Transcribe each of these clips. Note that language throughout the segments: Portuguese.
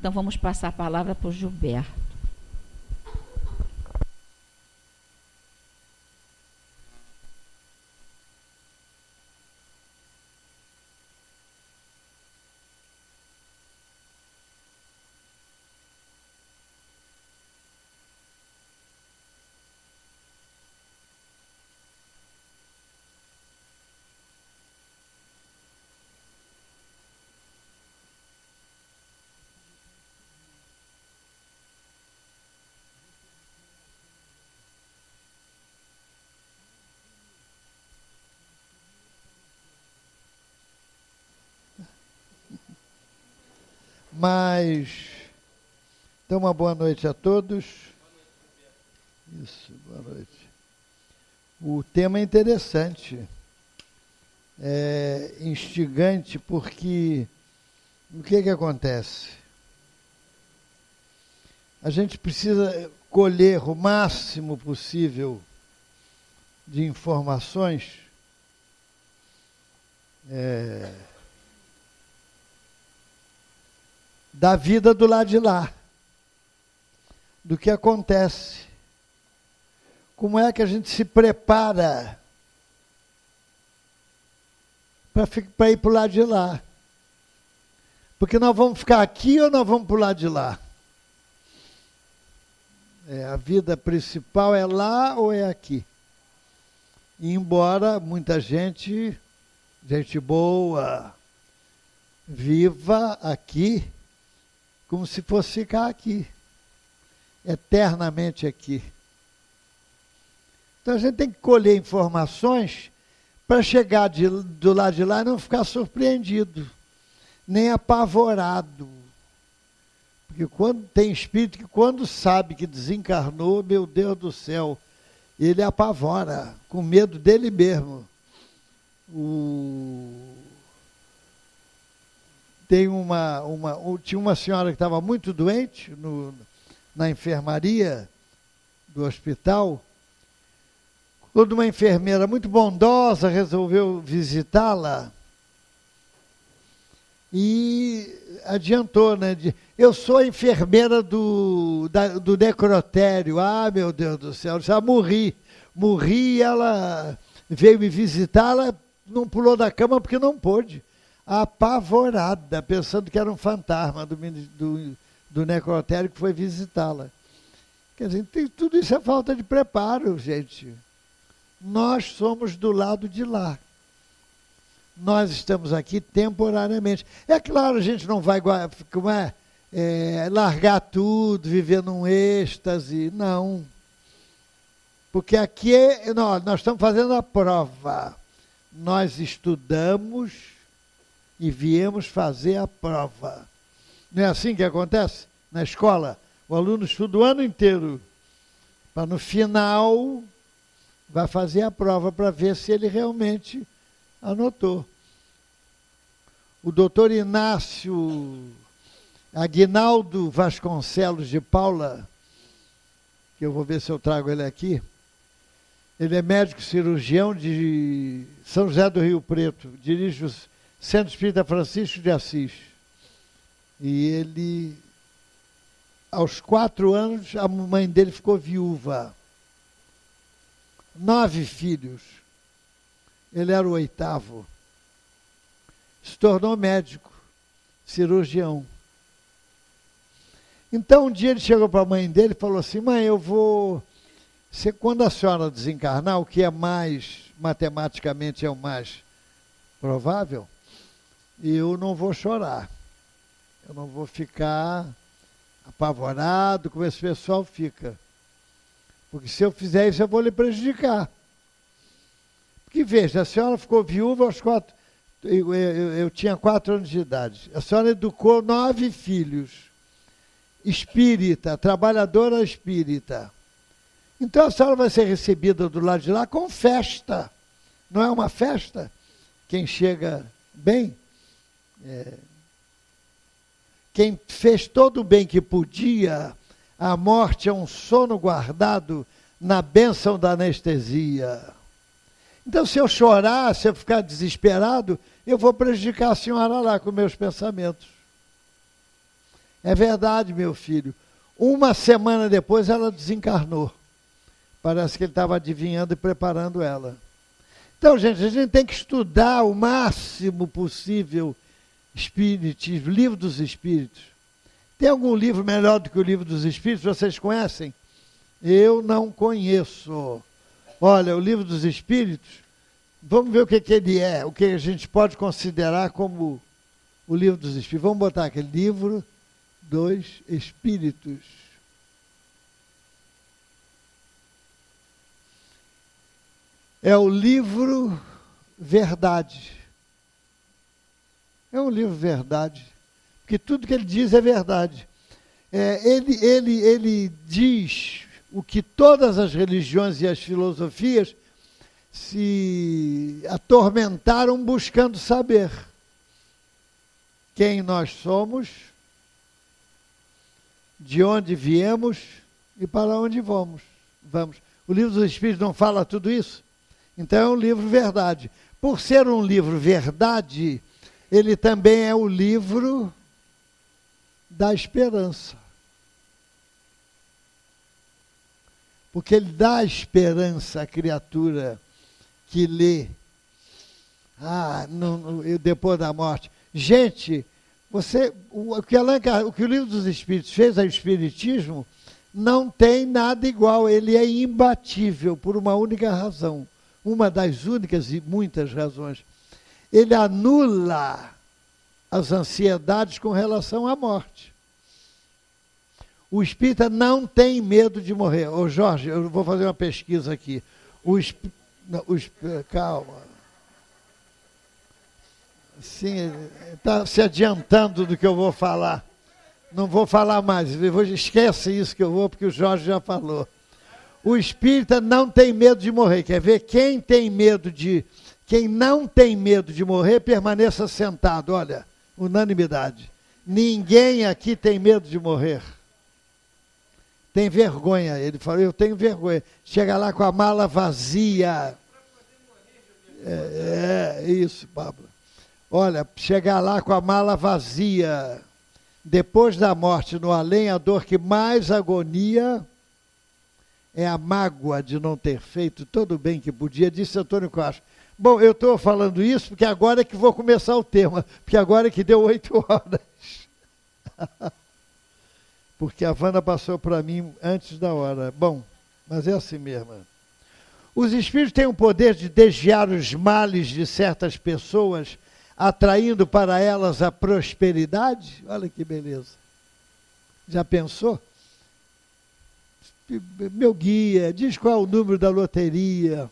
Então vamos passar a palavra para o Gilberto. Então, uma boa noite a todos. Isso, boa noite. O tema é interessante, é instigante, porque o que acontece? A gente precisa colher o máximo possível de informações da vida do lado de lá, do que acontece, como é que a gente se prepara para ir para o lado de lá, porque nós vamos ficar aqui ou nós vamos para o lado de lá? A vida principal é lá ou é aqui? E embora muita gente boa, viva aqui, como se fosse ficar aqui, eternamente aqui. Então a gente tem que colher informações para chegar do lado de lá e não ficar surpreendido, nem apavorado. Porque tem espírito que quando sabe que desencarnou, meu Deus do céu, ele apavora, com medo dele mesmo. Tinha uma senhora que estava muito doente na enfermaria do hospital, quando uma enfermeira muito bondosa resolveu visitá-la e adiantou, né? Eu sou a enfermeira do necrotério. Ah, meu Deus do céu, já morri e ela veio me visitar, ela não pulou da cama porque não pôde. Apavorada, pensando que era um fantasma do necrotério que foi visitá-la. Quer dizer, tudo isso é falta de preparo, gente. Nós somos do lado de lá. Nós estamos aqui temporariamente. É claro, a gente não vai largar tudo, viver num êxtase, não. Porque aqui nós estamos fazendo a prova. Nós estudamos e viemos fazer a prova. Não é assim que acontece na escola? O aluno estuda o ano inteiro, para no final vai fazer a prova para ver se ele realmente anotou. O doutor Inácio Aguinaldo Vasconcelos de Paula, que eu vou ver se eu trago ele aqui, ele é médico cirurgião de São José do Rio Preto, dirige o Centro Espírita Francisco de Assis. E ele, aos 4 anos, a mãe dele ficou viúva. 9 filhos. Ele era o 8º. Se tornou médico, cirurgião. Então, um dia ele chegou para a mãe dele e falou assim: mãe, quando a senhora desencarnar, o que é mais, matematicamente é o mais provável, eu não vou chorar. Eu não vou ficar apavorado como esse pessoal fica. Porque se eu fizer isso, eu vou lhe prejudicar. Porque veja, a senhora ficou viúva aos 4... Eu tinha 4 anos de idade. A senhora educou 9 filhos. Espírita, trabalhadora espírita. Então a senhora vai ser recebida do lado de lá com festa. Não é uma festa? Quem chega bem... Quem fez todo o bem que podia, a morte é um sono guardado na bênção da anestesia. Então, se eu chorar, se eu ficar desesperado, eu vou prejudicar a senhora lá com meus pensamentos. É verdade, meu filho. Uma semana depois ela desencarnou. Parece que ele estava adivinhando e preparando ela. Então, gente, a gente tem que estudar o máximo possível Espiritismo, Livro dos Espíritos. Tem algum livro melhor do que o Livro dos Espíritos? Vocês conhecem? Eu não conheço. Olha, o Livro dos Espíritos, vamos ver o que ele é, o que a gente pode considerar como o Livro dos Espíritos. Vamos botar aquele Livro dos Espíritos. É o livro Verdade. É um livro Verdade. Porque tudo que ele diz é verdade. Ele diz o que todas as religiões e as filosofias se atormentaram buscando saber. Quem nós somos, de onde viemos e para onde vamos. O Livro dos Espíritos não fala tudo isso? Então é um livro Verdade. Por ser um livro Verdade, ele também é o livro da esperança. Porque ele dá esperança à criatura que lê. Depois da morte. Gente, o que o Livro dos Espíritos fez ao Espiritismo não tem nada igual. Ele é imbatível por uma única razão. Uma das únicas e muitas razões. Ele anula as ansiedades com relação à morte. O espírita não tem medo de morrer. Ô Jorge, eu vou fazer uma pesquisa aqui. Calma. Sim, está se adiantando do que eu vou falar. Não vou falar mais. Esquece isso que eu vou, porque o Jorge já falou. O espírita não tem medo de morrer. Quer ver? Quem não tem medo de morrer, permaneça sentado. Olha, unanimidade. Ninguém aqui tem medo de morrer. Tem vergonha. Ele falou, eu tenho vergonha. Chega lá com a mala vazia. Isso, Pablo. Olha, chegar lá com a mala vazia. Depois da morte, no além, a dor que mais agonia é a mágoa de não ter feito todo o bem que podia, disse Antônio Costa. Bom, eu estou falando isso porque agora é que vou começar o tema, porque agora é que deu 8 horas. Porque a Wanda passou para mim antes da hora. Bom, mas é assim mesmo. Os espíritos têm o poder de desviar os males de certas pessoas, atraindo para elas a prosperidade? Olha que beleza. Já pensou? Meu guia, diz qual é o número da loteria,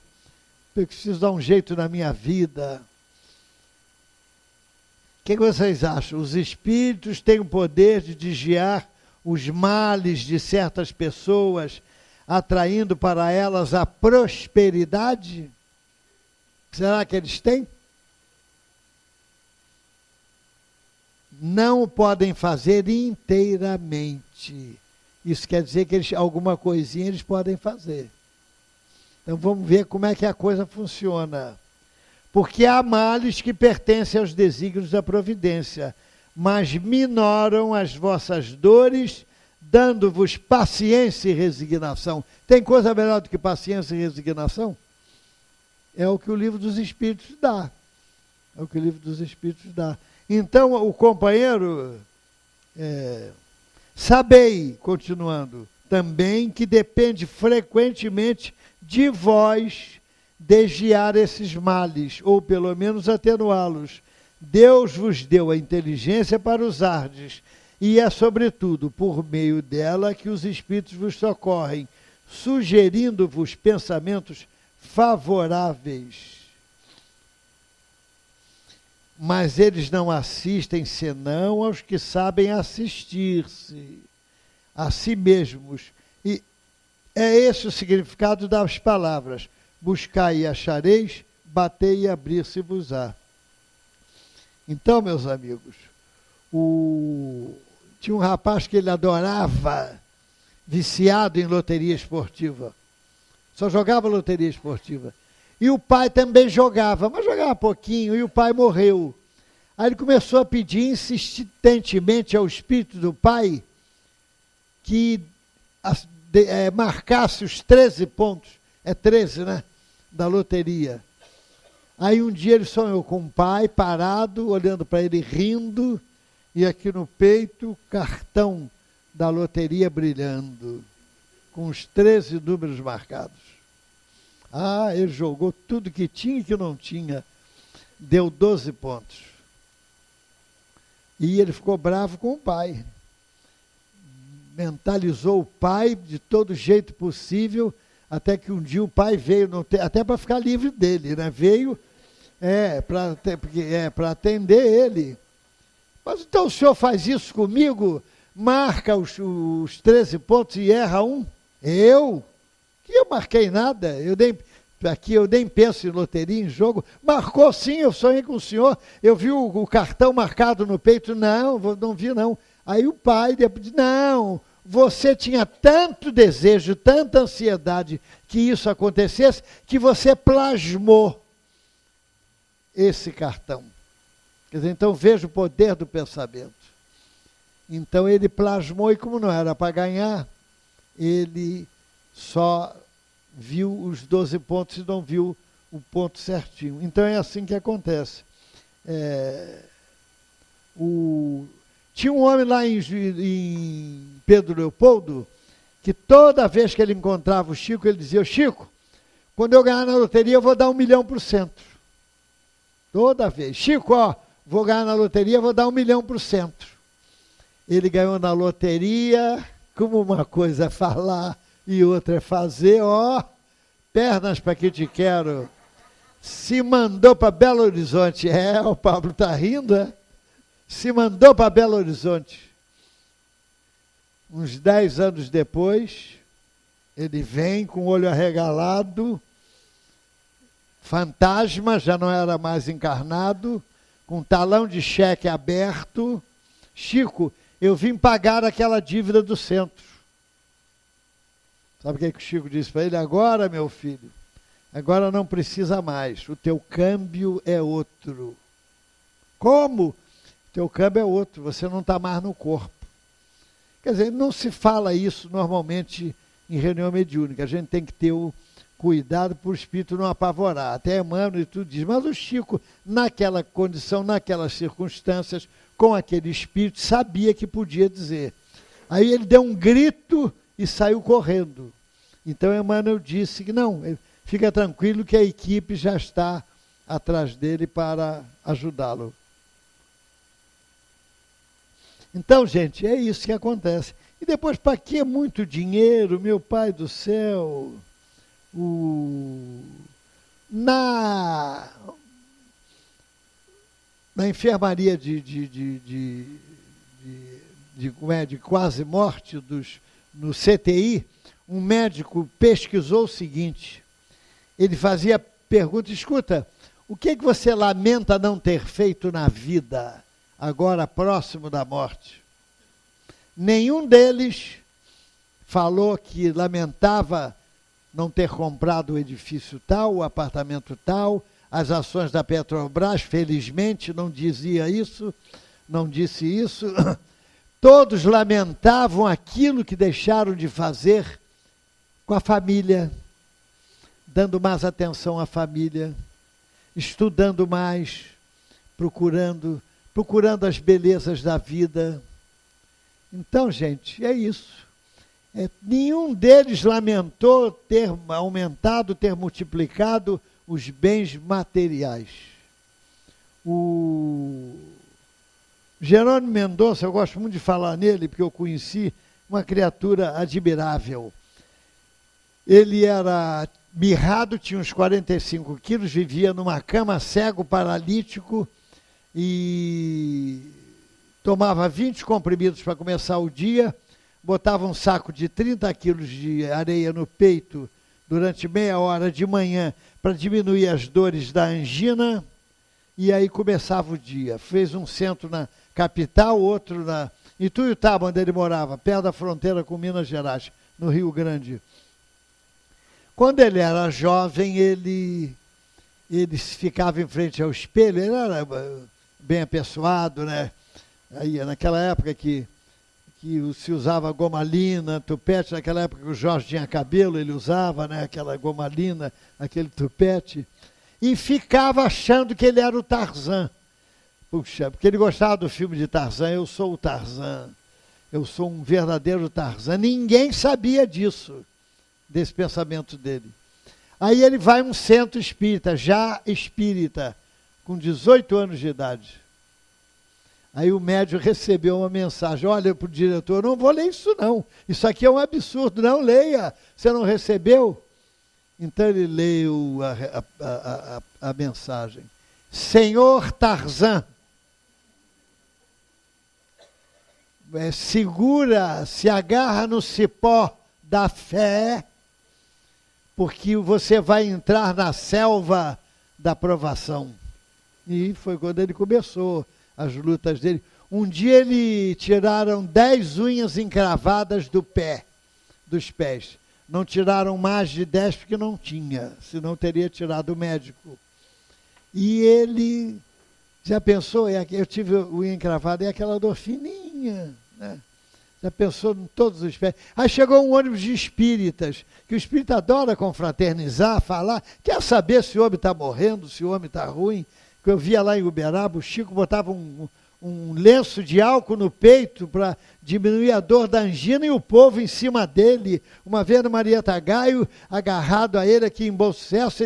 eu preciso dar um jeito na minha vida. O que vocês acham? Os espíritos têm o poder de desviar os males de certas pessoas, atraindo para elas a prosperidade? Será que eles têm? Não o podem fazer inteiramente. Isso quer dizer que alguma coisinha eles podem fazer. Então vamos ver como é que a coisa funciona. Porque há males que pertencem aos desígnios da providência, mas minoram as vossas dores, dando-vos paciência e resignação. Tem coisa melhor do que paciência e resignação? É o que o Livro dos Espíritos dá. É o que o Livro dos Espíritos dá. Então o companheiro... Sabei, continuando, também que depende frequentemente de vós desviar esses males, ou pelo menos atenuá-los. Deus vos deu a inteligência para usardes, e é sobretudo por meio dela que os espíritos vos socorrem, sugerindo-vos pensamentos favoráveis. Mas eles não assistem senão aos que sabem assistir-se a si mesmos. E é esse o significado das palavras. Buscai e achareis, batei e abrir-se-vos-á. Então, meus amigos, tinha um rapaz que ele adorava, viciado em loteria esportiva. Só jogava loteria esportiva. E o pai também jogava, mas jogava pouquinho, e o pai morreu. Aí ele começou a pedir insistentemente ao Espírito do Pai que marcasse os 13 pontos, 13, né? Da loteria. Aí um dia ele sonhou com o pai parado, olhando para ele, rindo, e aqui no peito o cartão da loteria brilhando, com os 13 números marcados. Ah, ele jogou tudo que tinha e que não tinha, deu 12 pontos. E ele ficou bravo com o pai. Mentalizou o pai de todo jeito possível, até que um dia o pai veio, até para ficar livre dele, né? Veio para atender ele. Mas então o senhor faz isso comigo? Marca os 13 pontos e erra um? Eu? Que eu marquei nada, eu nem penso em loteria, em jogo. Marcou sim, eu sonhei com o senhor, eu vi o cartão marcado no peito. Não vi não. Aí o pai disse, não, você tinha tanto desejo, tanta ansiedade que isso acontecesse, que você plasmou esse cartão. Quer dizer, então veja o poder do pensamento. Então ele plasmou, e como não era para ganhar, ele só viu os 12 pontos e não viu o ponto certinho. Então é assim que acontece. Tinha um homem lá em Pedro Leopoldo, que toda vez que ele encontrava o Chico, ele dizia, Chico, quando eu ganhar na loteria, eu vou dar 1.000.000%. Toda vez. Chico, vou ganhar na loteria, vou dar 1.000.000%. Ele ganhou na loteria, como uma coisa é falar e outra é fazer, pernas para que te quero. Se mandou para Belo Horizonte. O Pablo está rindo, é? Se mandou para Belo Horizonte. Uns 10 anos depois, ele vem com o olho arregalado, fantasma, já não era mais encarnado, com um talão de cheque aberto. Chico, eu vim pagar aquela dívida do centro. Sabe o que o Chico disse para ele? Agora, meu filho, agora não precisa mais, o teu câmbio é outro. Como? Teu câmbio é outro, você não está mais no corpo. Quer dizer, não se fala isso normalmente em reunião mediúnica. A gente tem que ter o cuidado para o espírito não apavorar. Até Emmanuel e tudo diz. Mas o Chico, naquela condição, naquelas circunstâncias, com aquele espírito, sabia que podia dizer. Aí ele deu um grito e saiu correndo. Então Emmanuel disse que não, fica tranquilo que a equipe já está atrás dele para ajudá-lo. Então, gente, é isso que acontece. E depois, para que muito dinheiro, meu pai do céu? Na enfermaria de quase morte no CTI, um médico pesquisou o seguinte, ele fazia pergunta, escuta, o que você lamenta não ter feito na vida, agora próximo da morte? Nenhum deles falou que lamentava não ter comprado o edifício tal, o apartamento tal, as ações da Petrobras, felizmente não dizia isso, não disse isso. Todos lamentavam aquilo que deixaram de fazer com a família, dando mais atenção à família, estudando mais, procurando as belezas da vida. Então, gente, é isso. Nenhum deles lamentou ter aumentado, ter multiplicado os bens materiais. O Jerônimo Mendonça, eu gosto muito de falar nele, porque eu conheci uma criatura admirável. Ele era mirrado, tinha uns 45 quilos, vivia numa cama, cego, paralítico, e tomava 20 comprimidos para começar o dia, botava um saco de 30 quilos de areia no peito durante meia hora de manhã para diminuir as dores da angina, e aí começava o dia. Fez um centro na capital, outro na Ituiutaba, onde ele morava, perto da fronteira com Minas Gerais, no Rio Grande. Quando ele era jovem, ele ficava em frente ao espelho, ele bem apessoado, né? Aí, naquela época que se usava gomalina, tupete, naquela época que o Jorge tinha cabelo, ele usava, né, aquela gomalina, aquele tupete, e ficava achando que ele era o Tarzan. Puxa, porque ele gostava do filme de Tarzan, eu sou o Tarzan, eu sou um verdadeiro Tarzan. Ninguém sabia disso, desse pensamento dele. Aí ele vai a um centro espírita, já espírita, com 18 anos de idade. Aí o médium recebeu uma mensagem, olha para o diretor, não vou ler isso não, isso aqui é um absurdo, não leia, você não recebeu? Então ele leu a mensagem, Senhor Tarzan, segura, se agarra no cipó da fé, porque você vai entrar na selva da provação. E foi quando ele começou as lutas dele. Um dia ele tiraram 10 unhas encravadas dos pés. Não tiraram mais de 10 porque não tinha, senão teria tirado o médico. E ele, já pensou, eu tive unha encravada, é aquela dor fininha, né? Já pensou em todos os pés. Aí chegou um ônibus de espíritas, que o espírita adora confraternizar, falar, quer saber se o homem está morrendo, se o homem está ruim. Que eu via lá em Uberaba, o Chico botava um lenço de álcool no peito para diminuir a dor da angina e o povo em cima dele. Uma vez no Marieta Gaio, agarrado a ele aqui em Bom Sucesso,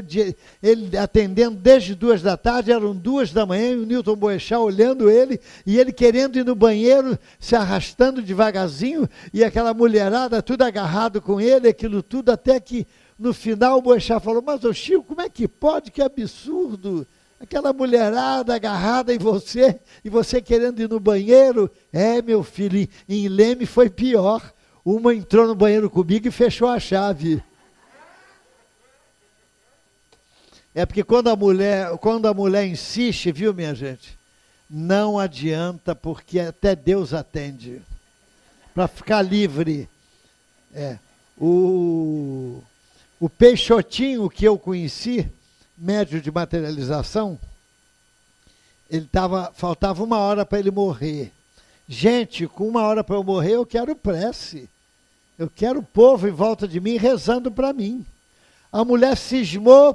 ele atendendo desde 2 da tarde, eram 2 da manhã, e o Newton Boechat olhando ele, e ele querendo ir no banheiro, se arrastando devagarzinho, e aquela mulherada tudo agarrado com ele, aquilo tudo, até que no final o Boechat falou, mas ô Chico, como é que pode? Que absurdo! Aquela mulherada agarrada em você, e você querendo ir no banheiro. Meu filho, em Leme foi pior. Uma entrou no banheiro comigo e fechou a chave. É porque quando a mulher insiste, viu, minha gente? Não adianta, porque até Deus atende. Para ficar livre. O Peixotinho que eu conheci, médio de materialização, faltava 1 hora para ele morrer. Gente, com 1 hora para eu morrer, eu quero prece. Eu quero o povo em volta de mim rezando para mim. A mulher cismou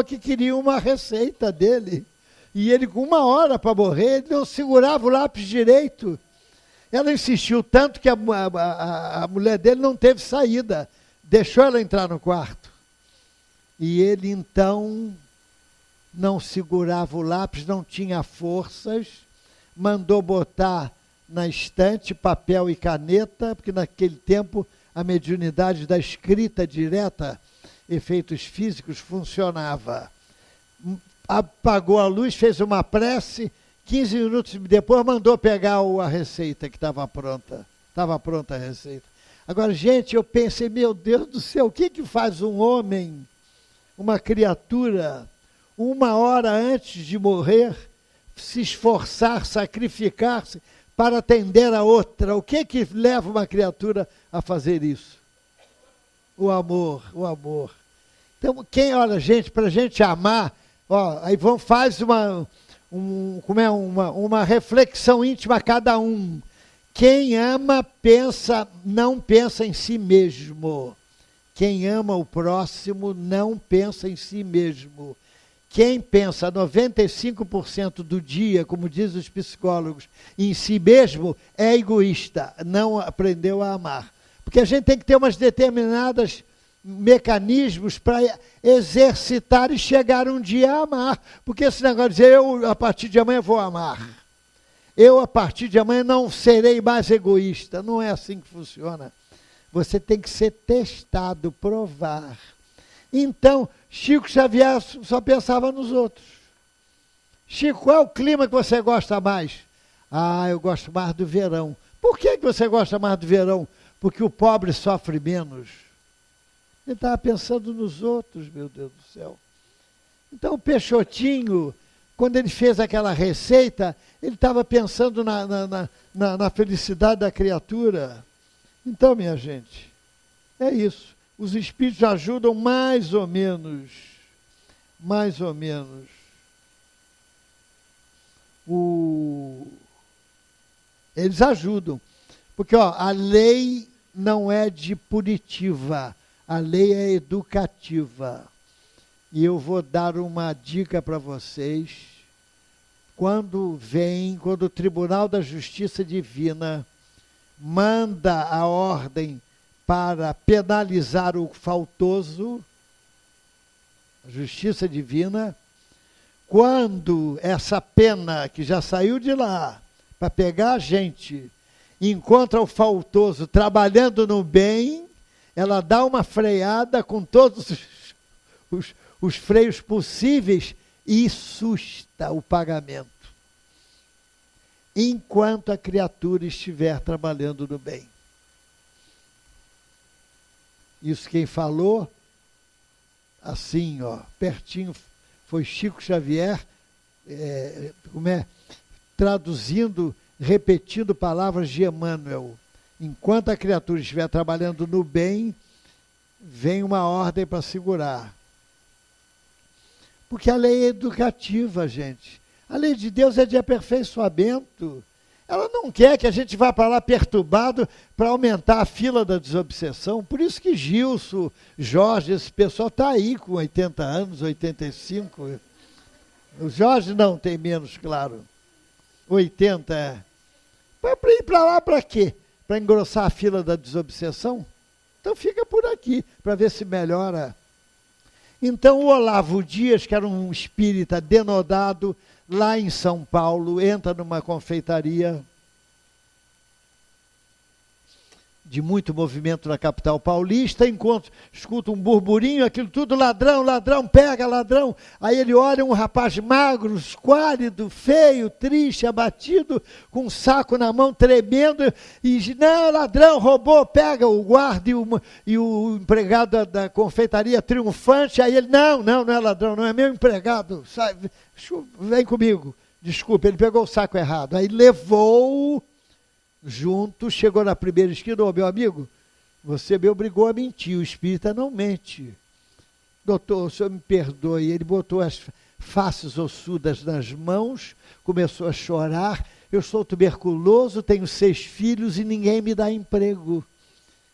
que queria uma receita dele. E ele, com 1 hora para morrer, ele não segurava o lápis direito. Ela insistiu tanto que a mulher dele não teve saída. Deixou ela entrar no quarto. E ele, então, não segurava o lápis, não tinha forças, mandou botar na estante papel e caneta, porque naquele tempo a mediunidade da escrita direta, efeitos físicos, funcionava. Apagou a luz, fez uma prece, 15 minutos depois mandou pegar a receita que estava pronta. Estava pronta a receita. Agora, gente, eu pensei, meu Deus do céu, o que faz um homem, uma criatura, 1 hora antes de morrer, se esforçar, sacrificar-se para atender a outra? O que leva uma criatura a fazer isso? O amor, o amor. Então, olha, gente, para a gente amar, aí faz uma reflexão íntima a cada um. Quem ama, não pensa em si mesmo. Quem ama o próximo não pensa em si mesmo. Quem pensa 95% do dia, como dizem os psicólogos, em si mesmo, é egoísta, não aprendeu a amar. Porque a gente tem que ter umas determinadas mecanismos para exercitar e chegar um dia a amar. Porque esse negócio de dizer, eu a partir de amanhã vou amar. Eu a partir de amanhã não serei mais egoísta. Não é assim que funciona. Você tem que ser testado, provar. Então, Chico Xavier só pensava nos outros. Chico, qual é o clima que você gosta mais? Eu gosto mais do verão. Por que você gosta mais do verão? Porque o pobre sofre menos. Ele estava pensando nos outros, meu Deus do céu. Então, o Peixotinho, quando ele fez aquela receita, ele estava pensando na felicidade da criatura. Então, minha gente, é isso. Os espíritos ajudam mais ou menos. Eles ajudam. Porque a lei não é de punitiva, a lei é educativa. E eu vou dar uma dica para vocês. Quando o Tribunal da Justiça Divina manda a ordem para penalizar o faltoso, a Justiça Divina, quando essa pena que já saiu de lá para pegar a gente, encontra o faltoso trabalhando no bem, ela dá uma freada com todos os freios possíveis e susta o pagamento. Enquanto a criatura estiver trabalhando no bem. Isso quem falou, assim, pertinho, foi Chico Xavier, traduzindo, repetindo palavras de Emmanuel. Enquanto a criatura estiver trabalhando no bem, vem uma ordem para segurar. Porque a lei é educativa, gente. A lei de Deus é de aperfeiçoamento. Ela não quer que a gente vá para lá perturbado para aumentar a fila da desobsessão. Por isso que Gilson, Jorge, esse pessoal está aí com 80 anos, 85. O Jorge não tem menos, claro. 80 é. Para ir para lá para quê? Para engrossar a fila da desobsessão? Então fica por aqui, para ver se melhora. Então o Olavo Dias, que era um espírita denodado, lá em São Paulo, entra numa confeitaria de muito movimento na capital paulista, escuta um burburinho, aquilo tudo, ladrão, ladrão, pega, ladrão. Aí ele olha um rapaz magro, esquálido, feio, triste, abatido, com um saco na mão, tremendo, e diz, não, ladrão, roubou, pega o guarda e o empregado da confeitaria triunfante. Aí ele, não é ladrão, não é meu empregado, sai, vem comigo. Desculpa, ele pegou o saco errado. Aí levou junto, chegou na primeira esquina, meu amigo, você me obrigou a mentir, o espírita não mente. Doutor, o senhor me perdoe. Ele botou as faces ossudas nas mãos, começou a chorar, eu sou tuberculoso, tenho 6 filhos e ninguém me dá emprego.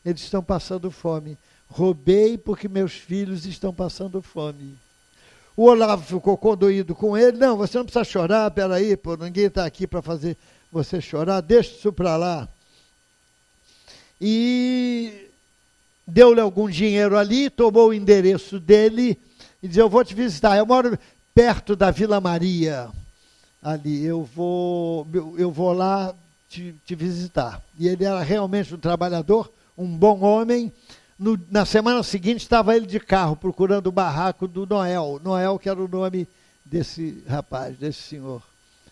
Eles estão passando fome. Roubei porque meus filhos estão passando fome. O Olavo ficou condoído com ele, não, você não precisa chorar, peraí, ninguém está aqui para fazer você chorar, deixa isso para lá. E deu-lhe algum dinheiro ali, tomou o endereço dele e disse, eu vou te visitar, eu moro perto da Vila Maria, ali, eu vou lá te visitar. E ele era realmente um trabalhador, um bom homem. Na semana seguinte estava ele de carro, procurando o barraco do Noel, que era o nome desse rapaz, desse senhor.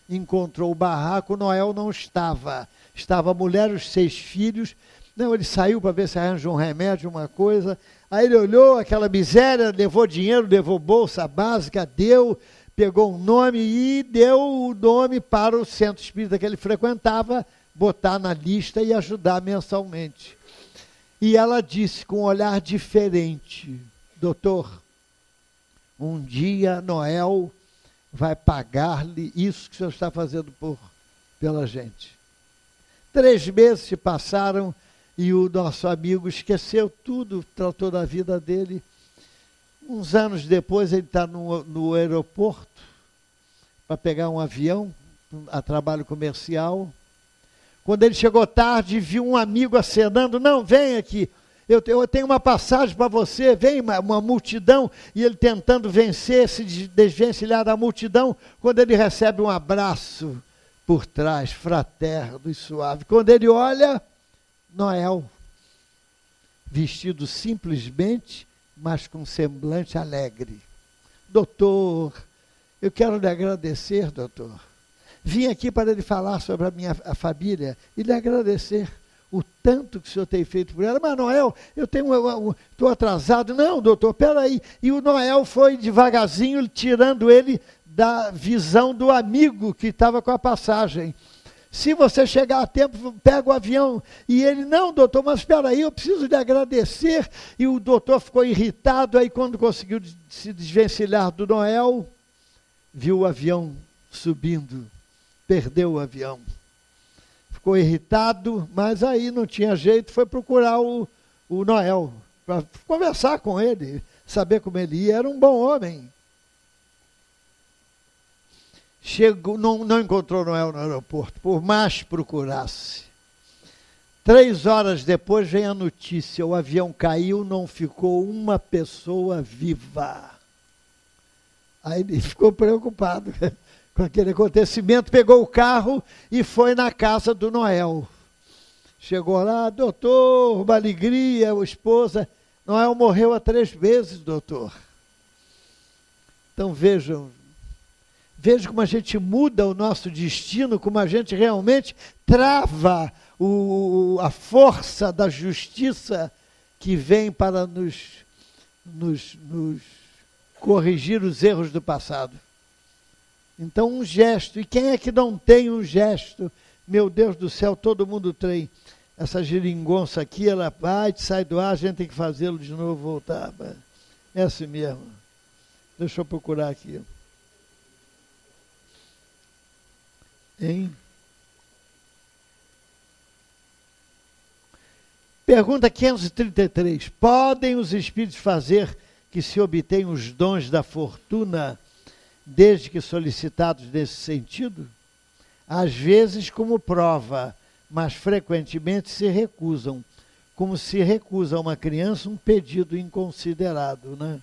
Encontrou o barraco, Noel não estava. Estava a mulher e os 6 filhos. Não, ele saiu para ver se arranja um remédio, uma coisa. Aí ele olhou aquela miséria, levou dinheiro, levou bolsa básica, pegou um nome e deu o nome para o centro espírita que ele frequentava, botar na lista e ajudar mensalmente. E ela disse com um olhar diferente, doutor, um dia Noel vai pagar-lhe isso que o senhor está fazendo pela gente. 3 meses se passaram e o nosso amigo esqueceu tudo, tratou da vida dele. Uns anos depois ele está no aeroporto para pegar um avião a trabalho comercial. Quando ele chegou tarde, viu um amigo acenando, não, vem aqui, eu tenho uma passagem para você, vem uma multidão, e ele tentando vencer, se desvencilhar da multidão, quando ele recebe um abraço por trás, fraterno e suave. Quando ele olha, Noel, vestido simplesmente, mas com um semblante alegre. Doutor, eu quero lhe agradecer, doutor. Vim aqui para lhe falar sobre a família e lhe agradecer o tanto que o senhor tem feito por ela. Mas, Noel, estou atrasado. Não, doutor, peraí. E o Noel foi devagarzinho, tirando ele da visão do amigo que estava com a passagem. Se você chegar a tempo, pega o avião. E ele, não, doutor, mas espera aí, eu preciso lhe agradecer. E o doutor ficou irritado, aí quando conseguiu se desvencilhar do Noel, viu o avião subindo perdeu o avião. Ficou irritado, mas aí não tinha jeito, foi procurar o Noel, para conversar com ele, saber como ele ia. Era um bom homem. Chegou, não encontrou Noel no aeroporto, por mais procurasse. 3 horas depois vem a notícia, o avião caiu, não ficou uma pessoa viva. Aí ele ficou preocupado com aquele acontecimento, pegou o carro e foi na casa do Noel. Chegou lá, doutor, uma alegria, a esposa. Noel morreu há 3 vezes, doutor. Então vejam como a gente muda o nosso destino, como a gente realmente trava a força da justiça que vem para nos corrigir os erros do passado. Então, um gesto. E quem é que não tem um gesto? Meu Deus do céu, todo mundo tem. Essa geringonça aqui, ela vai, sai do ar, a gente tem que fazê-lo de novo voltar. É assim mesmo. Deixa eu procurar aqui. Hein? Pergunta 533. Podem os espíritos fazer que se obtenham os dons da fortuna, desde que solicitados nesse sentido? Às vezes como prova, mas frequentemente se recusam, como se recusa a uma criança um pedido inconsiderado, né?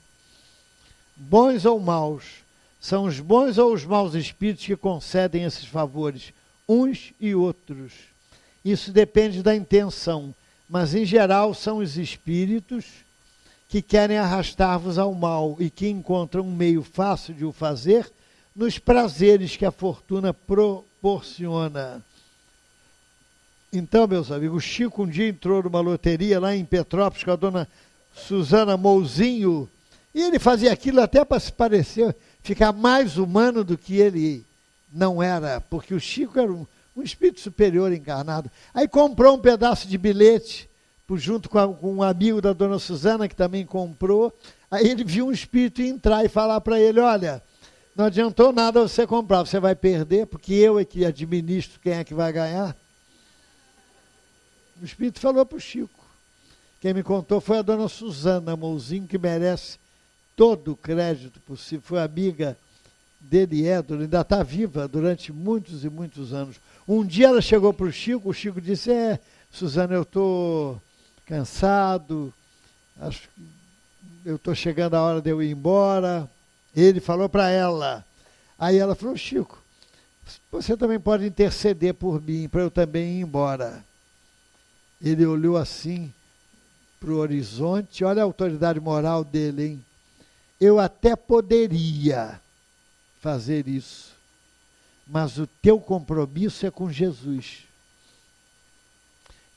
Bons ou maus? São os bons ou os maus espíritos que concedem esses favores, uns e outros. Isso depende da intenção, mas em geral são os espíritos que querem arrastar-vos ao mal e que encontram um meio fácil de o fazer nos prazeres que a fortuna proporciona. Então, meus amigos, o Chico um dia entrou numa loteria lá em Petrópolis com a dona Susana Mouzinho, e ele fazia aquilo até para se parecer, ficar mais humano do que ele não era, porque o Chico era um espírito superior encarnado. Aí comprou um pedaço de bilhete, junto com um amigo da dona Susana, que também comprou. Aí ele viu um espírito entrar e falar para ele, olha, não adiantou nada você comprar, você vai perder, porque eu é que administro quem é que vai ganhar. O espírito falou para o Chico. Quem me contou foi a dona Susana Mouzinho, que merece todo o crédito possível. Foi amiga dele, ainda está viva durante muitos e muitos anos. Um dia ela chegou para o Chico disse, Susana, eu estou cansado, acho que eu estou chegando a hora de eu ir embora. Ele falou para ela. Aí ela falou, Chico, você também pode interceder por mim, para eu também ir embora. Ele olhou assim para o horizonte, olha a autoridade moral dele, hein? Eu até poderia fazer isso, mas o teu compromisso é com Jesus.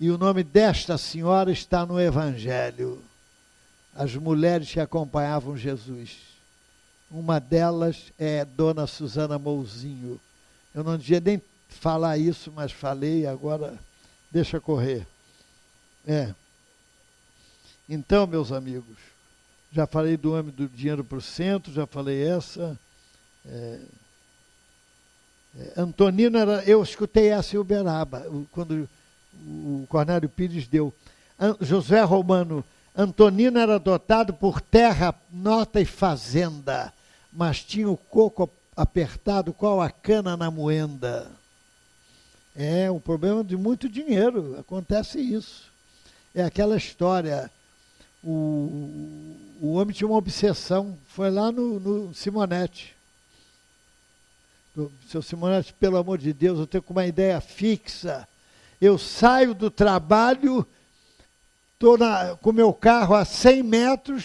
E o nome desta senhora está no Evangelho. As mulheres que acompanhavam Jesus. Uma delas é Dona Susana Mouzinho. Eu não devia nem falar isso, mas falei, agora deixa correr. Então, meus amigos, já falei do homem do dinheiro para o centro, já falei essa. Antonino eu escutei essa em Uberaba, quando o Cornélio Pires deu. José Romano, Antonino era dotado por terra, nota e fazenda, mas tinha o coco apertado qual a cana na moenda. É um problema de muito dinheiro, acontece isso. É aquela história, o homem tinha uma obsessão, foi lá no Simonetti. Seu Simonetti, pelo amor de Deus, eu tenho uma ideia fixa. Eu saio do trabalho, estou com o meu carro a 100 metros,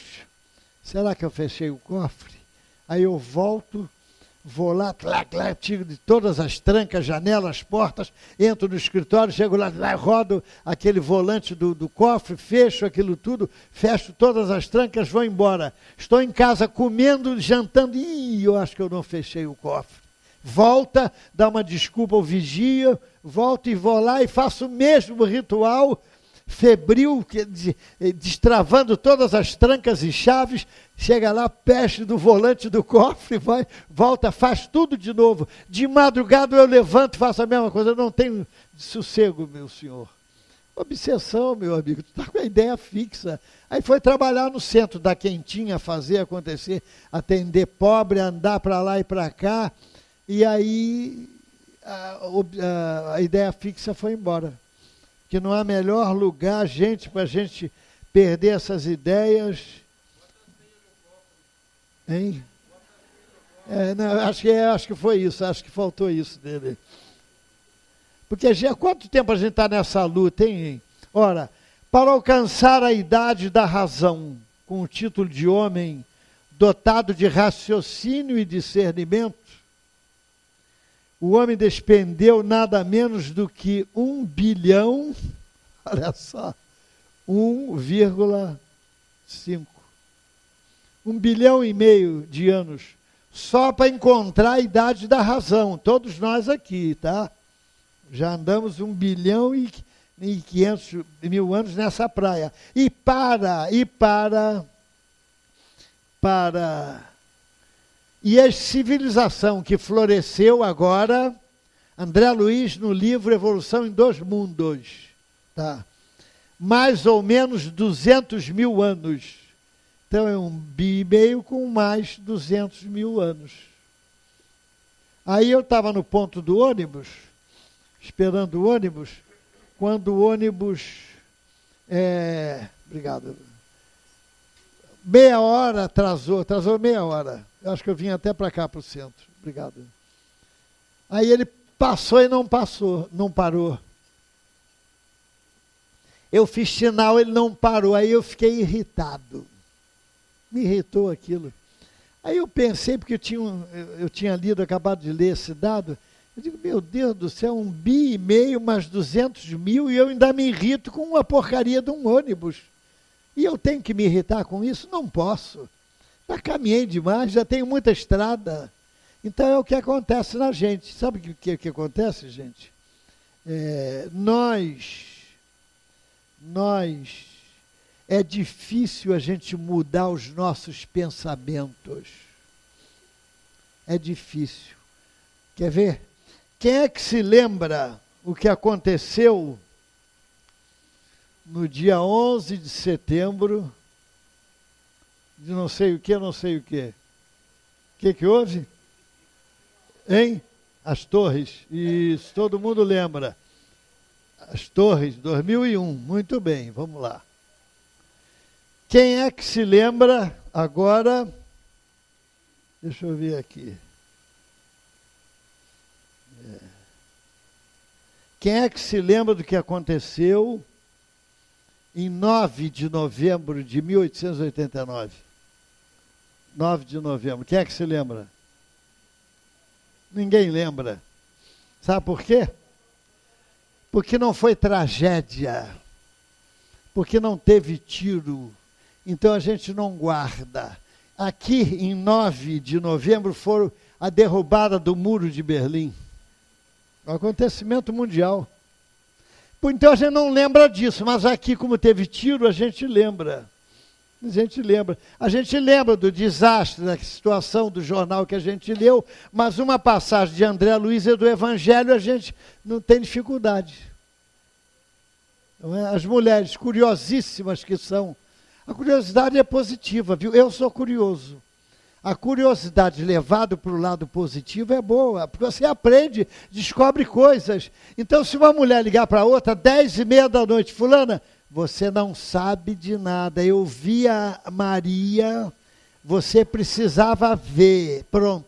será que eu fechei o cofre? Aí eu volto, vou lá, tiro de todas as trancas, janelas, portas, entro no escritório, chego lá, rodo aquele volante do cofre, fecho aquilo tudo, fecho todas as trancas, vou embora. Estou em casa comendo, jantando, eu acho que eu não fechei o cofre. Volta, dá uma desculpa ao vigia, volto e vou lá e faço o mesmo ritual, febril, destravando todas as trancas e chaves, chega lá, peste do volante do cofre, vai, volta, faz tudo de novo. De madrugada eu levanto e faço a mesma coisa, eu não tenho sossego, meu senhor. Obsessão, meu amigo, tu está com a ideia fixa. Aí foi trabalhar no centro da Quentinha, fazer acontecer, atender pobre, andar para lá e para cá, e aí a ideia fixa foi embora. Que não há melhor lugar, gente, para a gente perder essas ideias. Hein? Não, acho que foi isso, acho que faltou isso dele. Porque há quanto tempo a gente está nessa luta, hein? Ora, para alcançar a idade da razão, com o título de homem, dotado de raciocínio e discernimento, o homem despendeu nada menos do que 1 bilhão, olha só, 1,5. 1,5 bilhão de anos, só para encontrar a idade da razão, todos nós aqui, tá? Já andamos 1 bilhão e 500 mil anos nessa praia. E a civilização que floresceu agora, André Luiz, no livro Evolução em 2 Mundos, tá? Mais ou menos 200 mil anos. Então é 1,5 bilhão com mais 200 mil anos. Aí eu estava no ponto do ônibus, esperando o ônibus, quando o ônibus, obrigado, meia hora atrasou meia hora. Eu acho que eu vim até para cá, para o centro. Obrigado. Aí ele passou e não parou. Eu fiz sinal, ele não parou, aí eu fiquei irritado. Me irritou aquilo. Aí eu pensei, porque eu tinha acabado de ler esse dado, eu digo, meu Deus do céu, 1,5 bilhão mais 200 mil, e eu ainda me irrito com uma porcaria de um ônibus. E eu tenho que me irritar com isso? Não posso. Já caminhei demais, já tenho muita estrada. Então é o que acontece na gente. Sabe o que acontece, gente? É difícil a gente mudar os nossos pensamentos. É difícil. Quer ver? Quem é que se lembra o que aconteceu no dia 11 de setembro de não sei o que? O que houve? Hein? As Torres. Isso, todo mundo lembra. As Torres, 2001. Muito bem, vamos lá. Quem é que se lembra agora? Deixa eu ver aqui. Quem é que se lembra do que aconteceu em 9 de novembro de 1889? 9 de novembro. Quem é que se lembra? Ninguém lembra. Sabe por quê? Porque não foi tragédia. Porque não teve tiro. Então a gente não guarda. Aqui, em 9 de novembro, foi a derrubada do Muro de Berlim. Um acontecimento mundial. Então a gente não lembra disso, mas aqui, como teve tiro, a gente lembra. A gente lembra do desastre, da situação do jornal que a gente leu, mas uma passagem de André Luiz e do Evangelho a gente não tem dificuldade. Não é? As mulheres curiosíssimas que são. A curiosidade é positiva, viu? Eu sou curioso. A curiosidade levada para o lado positivo é boa, porque você aprende, descobre coisas. Então, se uma mulher ligar para outra, 10h30 da noite, fulana, você não sabe de nada. Eu vi a Maria, você precisava ver. Pronto.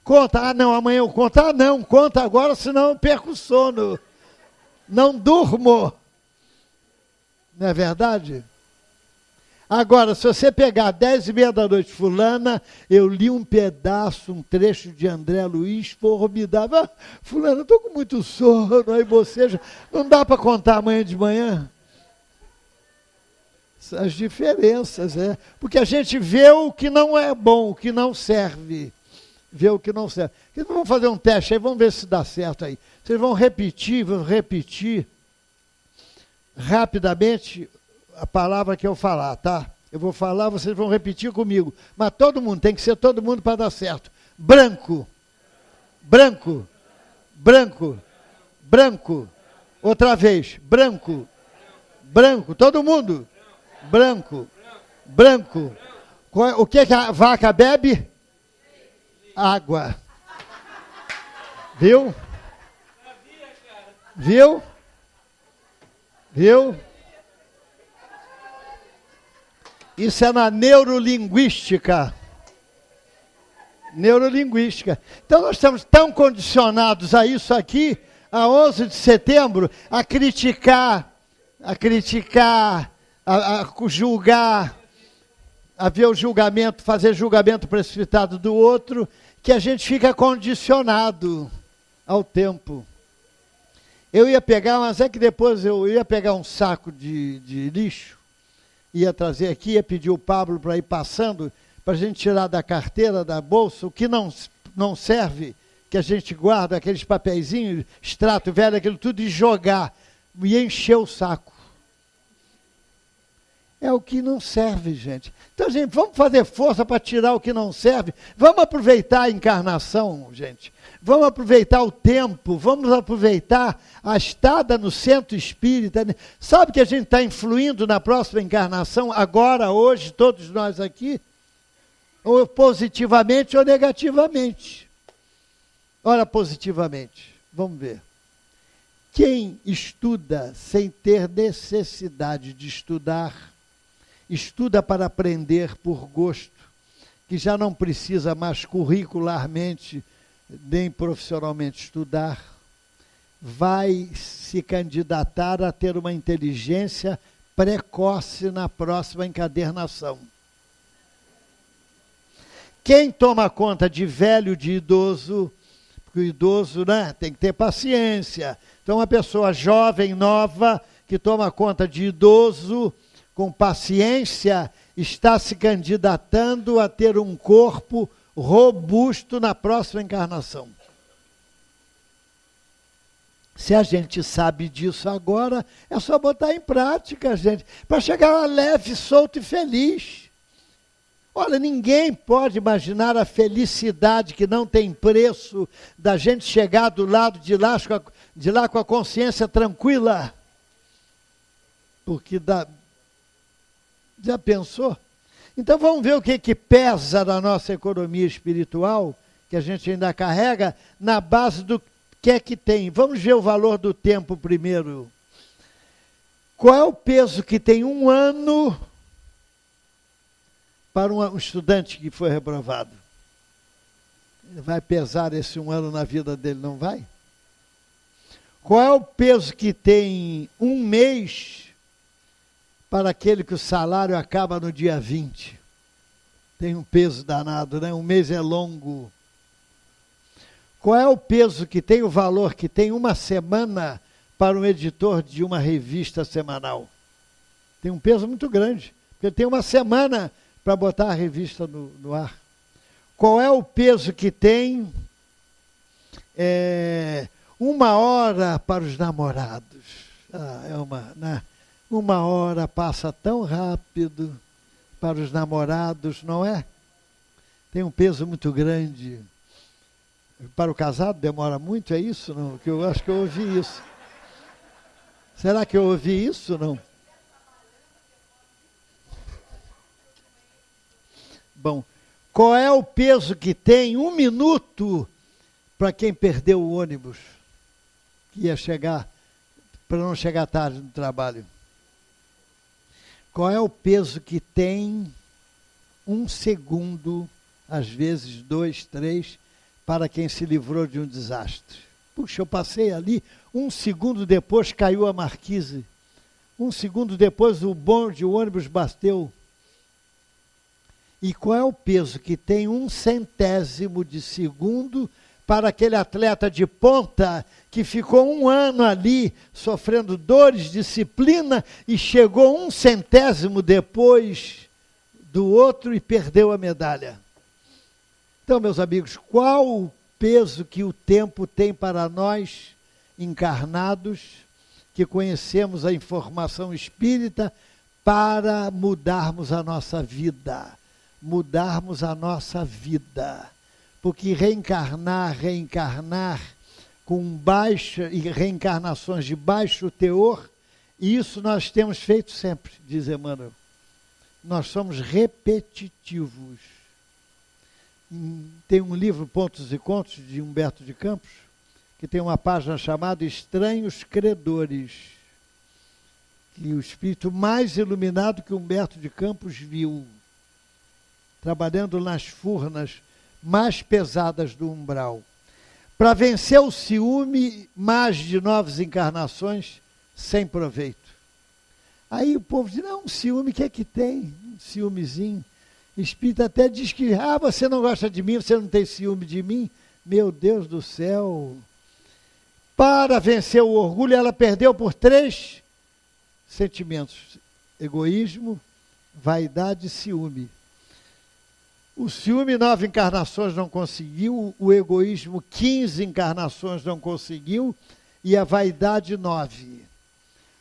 Conta. Ah, não, amanhã eu conto. Ah, não, conta agora, senão eu perco o sono. Não durmo. Não é verdade? Agora, se você pegar 10h30 da noite, fulana, eu li um pedaço, um trecho de André Luiz, formidável. Ah, fulana, estou com muito sono, aí você já... Não dá para contar amanhã de manhã? As diferenças, porque a gente vê o que não é bom, o que não serve. Vê o que não serve. Então, vamos fazer um teste aí, vamos ver se dá certo aí. Vocês vão repetir. rapidamente a palavra que eu falar, tá? Eu vou falar, vocês vão repetir comigo. Mas todo mundo, tem que ser todo mundo para dar certo. Branco, branco, branco, branco. Outra vez, branco, branco, todo mundo. Branco, branco. O que a vaca bebe? Água. Viu? Viu? Viu? Isso é na neurolinguística. Neurolinguística. Então nós estamos tão condicionados a isso aqui, a 11 de setembro, a criticar, a julgar, a ver o julgamento, fazer julgamento precipitado do outro, que a gente fica condicionado ao tempo. Eu ia pegar, mas é que depois eu ia pegar um saco de lixo, ia trazer aqui, ia pedir o Pablo para ir passando, para a gente tirar da carteira, da bolsa, o que não serve, que a gente guarda, aqueles papeizinhos, extrato velho, aquilo tudo, e jogar, e encher o saco. É o que não serve, gente. Então, gente, vamos fazer força para tirar o que não serve. Vamos aproveitar a encarnação, gente. Vamos aproveitar o tempo. Vamos aproveitar a estada no centro espírita. Sabe que a gente está influindo na próxima encarnação, agora, hoje, todos nós aqui? Ou positivamente ou negativamente. Ora, positivamente. Vamos ver. Quem estuda sem ter necessidade de estudar, estuda para aprender por gosto, que já não precisa mais curricularmente nem profissionalmente estudar, vai se candidatar a ter uma inteligência precoce na próxima encadernação. Quem toma conta de velho, de idoso, porque o idoso, né, tem que ter paciência. Então, uma pessoa jovem, nova, que toma conta de idoso, com paciência, está se candidatando a ter um corpo robusto na próxima encarnação. Se a gente sabe disso agora, é só botar em prática, gente, para chegar lá leve, solto e feliz. Olha, ninguém pode imaginar a felicidade que não tem preço da gente chegar do lado de lá com a consciência tranquila. Porque já pensou? Então vamos ver o que pesa na nossa economia espiritual, que a gente ainda carrega, na base do que é que tem. Vamos ver o valor do tempo primeiro. Qual é o peso que tem um ano para um estudante que foi reprovado? Ele vai pesar esse um ano na vida dele, não vai? Qual é o peso que tem um mês para aquele que o salário acaba no dia 20? Tem um peso danado, né? Um mês é longo. Qual é o peso que tem, o valor que tem uma semana para um editor de uma revista semanal? Tem um peso muito grande, porque tem uma semana para botar a revista no ar. Qual é o peso que tem uma hora para os namorados? Né? Uma hora passa tão rápido para os namorados, não é? Tem um peso muito grande. Para o casado demora muito, é isso? Não? Que eu acho que eu ouvi isso. Será que eu ouvi isso? Não. Bom, qual é o peso que tem um minuto para quem perdeu o ônibus, que ia chegar, para não chegar tarde no trabalho? Qual é o peso que tem um segundo, às vezes 2, 3, para quem se livrou de um desastre? Puxa, eu passei ali, um segundo depois caiu a marquise, um segundo depois o bonde, o ônibus bateu. E qual é o peso que tem um centésimo de segundo para aquele atleta de ponta que ficou um ano ali sofrendo dores, disciplina, e chegou um centésimo depois do outro e perdeu a medalha? Então, meus amigos, qual o peso que o tempo tem para nós encarnados, que conhecemos a informação espírita para mudarmos a nossa vida. Mudarmos a nossa vida. Porque reencarnar com reencarnações de baixo teor, isso nós temos feito sempre, diz Emmanuel. Nós somos repetitivos. Tem um livro, Pontos e Contos, de Humberto de Campos, que tem uma página chamada Estranhos Credores, que o espírito mais iluminado que Humberto de Campos viu, trabalhando nas furnas mais pesadas do umbral. Para vencer o ciúme, mais de 9 encarnações, sem proveito. Aí o povo diz, não, ciúme, o que é que tem? Um ciúmezinho. O espírito até diz que, você não gosta de mim, você não tem ciúme de mim? Meu Deus do céu! Para vencer o orgulho, ela perdeu por 3 sentimentos: egoísmo, vaidade e ciúme. O ciúme 9 encarnações não conseguiu, o egoísmo 15 encarnações não conseguiu e a vaidade 9.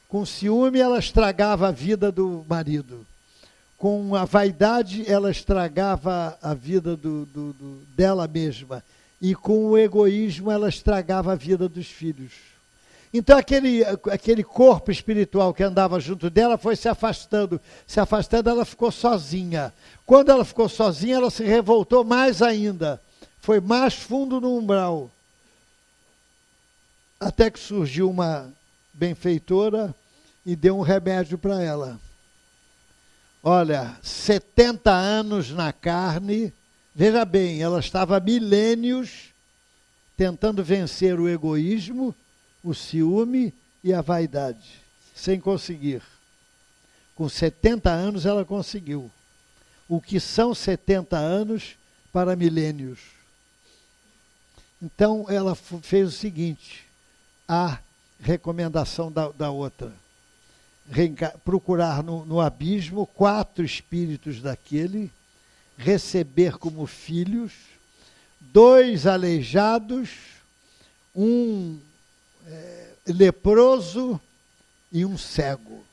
Com ciúme ela estragava a vida do marido. Com a vaidade ela estragava a vida dela mesma. E com o egoísmo ela estragava a vida dos filhos. Então aquele corpo espiritual que andava junto dela foi se afastando, ela ficou sozinha. Quando ela ficou sozinha, ela se revoltou mais ainda, foi mais fundo no umbral. Até que surgiu uma benfeitora e deu um remédio para ela. Olha, 70 anos na carne, veja bem, ela estava há milênios tentando vencer o egoísmo, o ciúme e a vaidade, sem conseguir. Com 70 anos ela conseguiu. O que são 70 anos para milênios? Então ela fez o seguinte, a recomendação da outra. Procurar no abismo 4 espíritos daquele, receber como filhos, 2 aleijados, um leproso e um cego.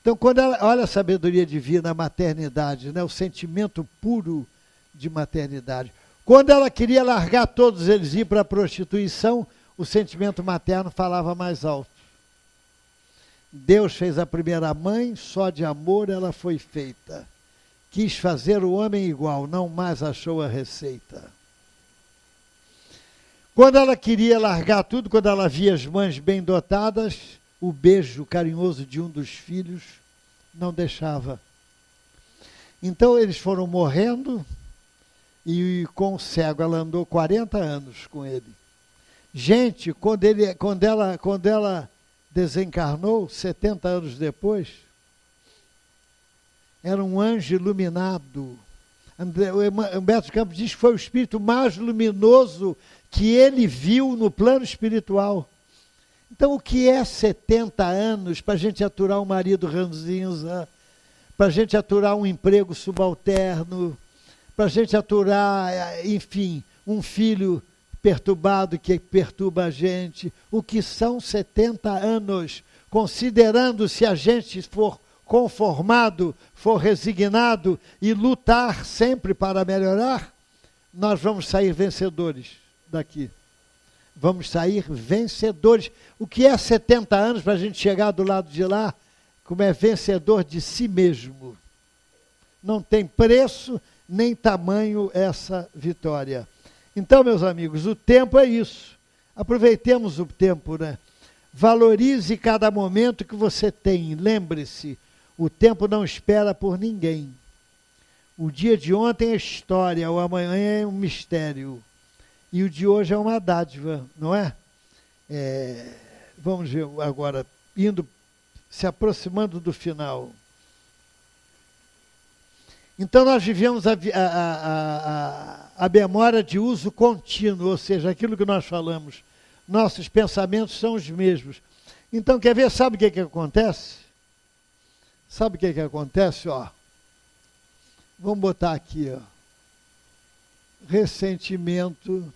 Então, quando ela olha a sabedoria divina, a maternidade, né, o sentimento puro de maternidade. Quando ela queria largar todos eles e ir para a prostituição, o sentimento materno falava mais alto. Deus fez a primeira mãe, só de amor ela foi feita. Quis fazer o homem igual, não mais achou a receita. Quando ela queria largar tudo, quando ela via as mães bem dotadas, o beijo carinhoso de um dos filhos não deixava. Então eles foram morrendo e com o cego ela andou 40 anos com ele. Gente, quando ela desencarnou, 70 anos depois, era um anjo iluminado. Humberto de Campos diz que foi o espírito mais luminoso que ele viu no plano espiritual. Então, o que é 70 anos para a gente aturar um marido ranzinza, para a gente aturar um emprego subalterno, para a gente aturar, enfim, um filho perturbado que perturba a gente? O que são 70 anos? Considerando se a gente for conformado, for resignado e lutar sempre para melhorar, nós vamos sair vencedores daqui. Vamos sair vencedores. O que é 70 anos para a gente chegar do lado de lá, como é vencedor de si mesmo? Não tem preço nem tamanho essa vitória. Então, meus amigos, o tempo é isso. Aproveitemos o tempo, né? Valorize cada momento que você tem. Lembre-se, o tempo não espera por ninguém. O dia de ontem é história, o amanhã é um mistério. E o de hoje é uma dádiva, não é? Vamos ver agora, se aproximando do final. Então nós vivemos a memória de uso contínuo, ou seja, aquilo que nós falamos. Nossos pensamentos são os mesmos. Então, quer ver, sabe o que acontece? Sabe o que acontece? Ó, vamos botar aqui, ó. Ressentimento,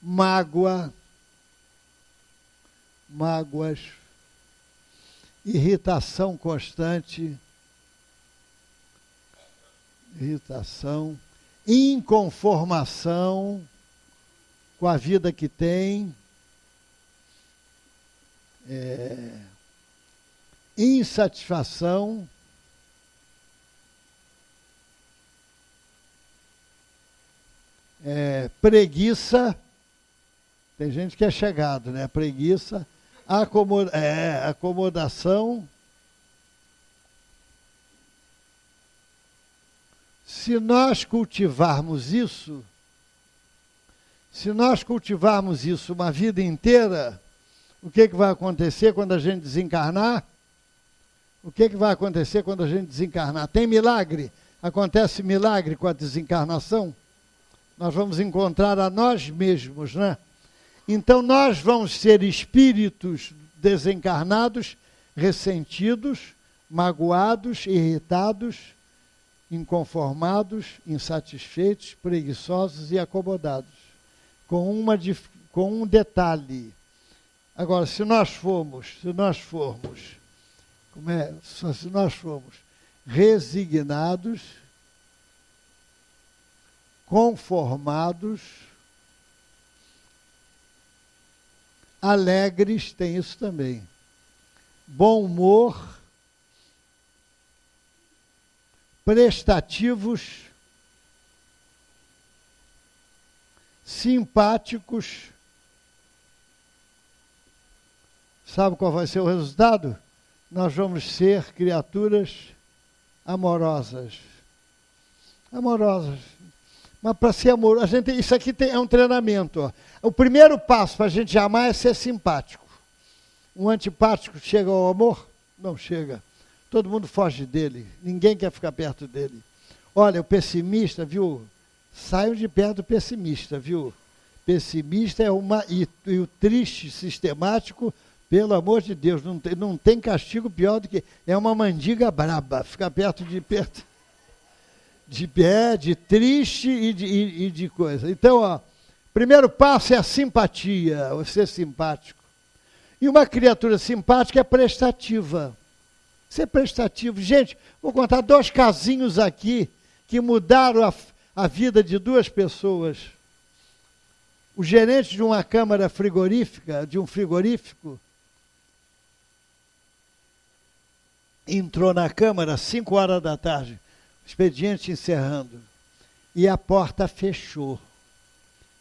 mágoas, irritação constante, inconformação com a vida que tem, insatisfação, preguiça. Tem gente que é chegado, né? Preguiça, acomodação. Se nós cultivarmos isso uma vida inteira, o que vai acontecer quando a gente desencarnar? O que vai acontecer quando a gente desencarnar? Tem milagre? Acontece milagre com a desencarnação? Nós vamos encontrar a nós mesmos, né? Então nós vamos ser espíritos desencarnados, ressentidos, magoados, irritados, inconformados, insatisfeitos, preguiçosos e acomodados. Com um detalhe. Agora, se nós formos resignados, conformados, alegres, tem isso também. Bom humor, prestativos, simpáticos. Sabe qual vai ser o resultado? Nós vamos ser criaturas amorosas. Mas para ser amoroso, isso aqui é um treinamento. Ó. O primeiro passo para a gente amar é ser simpático. Um antipático chega ao amor? Não chega. Todo mundo foge dele. Ninguém quer ficar perto dele. Olha, o pessimista, viu? Saiam de perto do pessimista, viu? Pessimista é e o triste sistemático, pelo amor de Deus, não tem castigo pior do que... É uma mendiga braba, ficar perto de triste e de coisa. Então, ó, primeiro passo é a simpatia, ser simpático. E uma criatura simpática é prestativa. Ser prestativo. Gente, vou contar 2 casinhos aqui que mudaram a vida de 2 pessoas. O gerente de uma câmara frigorífica, de um frigorífico, entrou na câmara às 5 horas da tarde, expediente encerrando, e a porta fechou.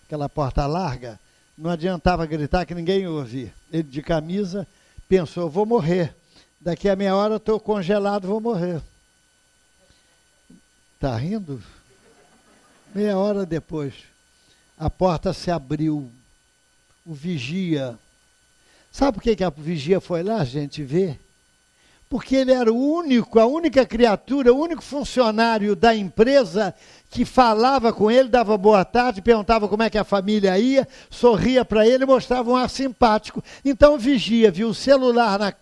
Aquela porta larga, não adiantava gritar que ninguém ia ouvir. Ele de camisa pensou, vou morrer. Daqui a meia hora estou congelado, vou morrer. Está rindo? Meia hora depois, a porta se abriu. O vigia. Sabe por que a vigia foi lá, gente, ver? Porque ele era a única criatura, o único funcionário da empresa que falava com ele, dava boa tarde, perguntava como é que a família ia, sorria para ele e mostrava um ar simpático. Então o vigia viu o celular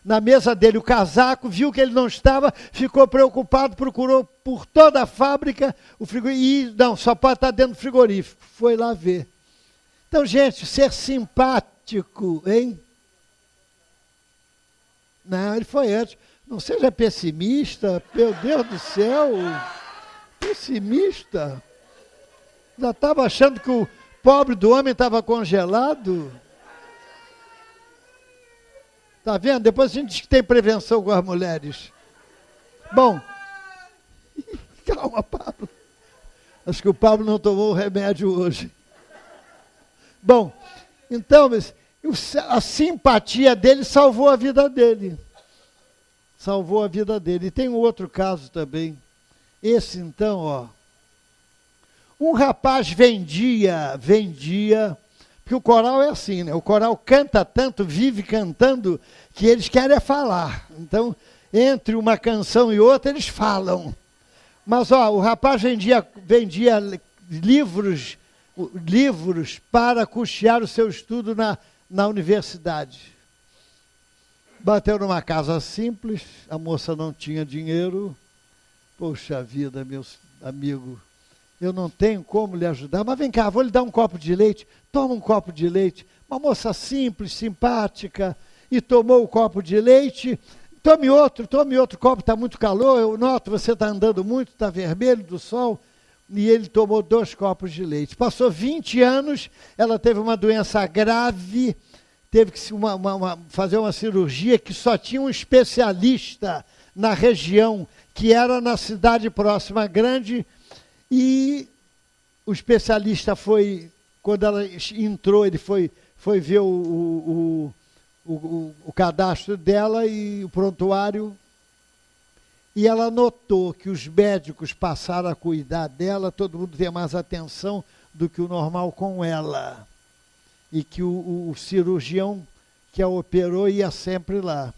na mesa dele, o casaco, viu que ele não estava, ficou preocupado, procurou por toda a fábrica, o frigorífico, não, só pode estar dentro do frigorífico. Foi lá ver. Então, gente, ser simpático, hein? Não, ele foi antes. Não seja pessimista, meu Deus do céu. Pessimista. Já estava achando que o pobre do homem estava congelado. Está vendo? Depois a gente diz que tem prevenção com as mulheres. Bom, calma, Pablo. Acho que o Pablo não tomou o remédio hoje. Bom, então, a simpatia dele salvou a vida dele. Salvou a vida dele. E tem um outro caso também. Esse então, ó. Um rapaz vendia, porque o coral é assim, né? O coral canta tanto, vive cantando, que eles querem falar. Então, entre uma canção e outra, eles falam. Mas, ó, o rapaz vendia livros para custear o seu estudo na universidade. Bateu numa casa simples, a moça não tinha dinheiro. Poxa vida, meu amigo, eu não tenho como lhe ajudar, mas vem cá, vou lhe dar um copo de leite. Toma um copo de leite. Uma moça simples, simpática, e tomou o copo de leite. Tome outro copo, está muito calor, eu noto, você está andando muito, está vermelho do sol. E ele tomou 2 copos de leite. Passou 20 anos, ela teve uma doença grave, teve que fazer uma cirurgia que só tinha um especialista na região, que era na cidade próxima, grande, e o especialista foi, quando ela entrou, ele foi ver o cadastro dela e o prontuário, e ela notou que os médicos passaram a cuidar dela, todo mundo tem mais atenção do que o normal com ela, e que o cirurgião que a operou ia sempre lá.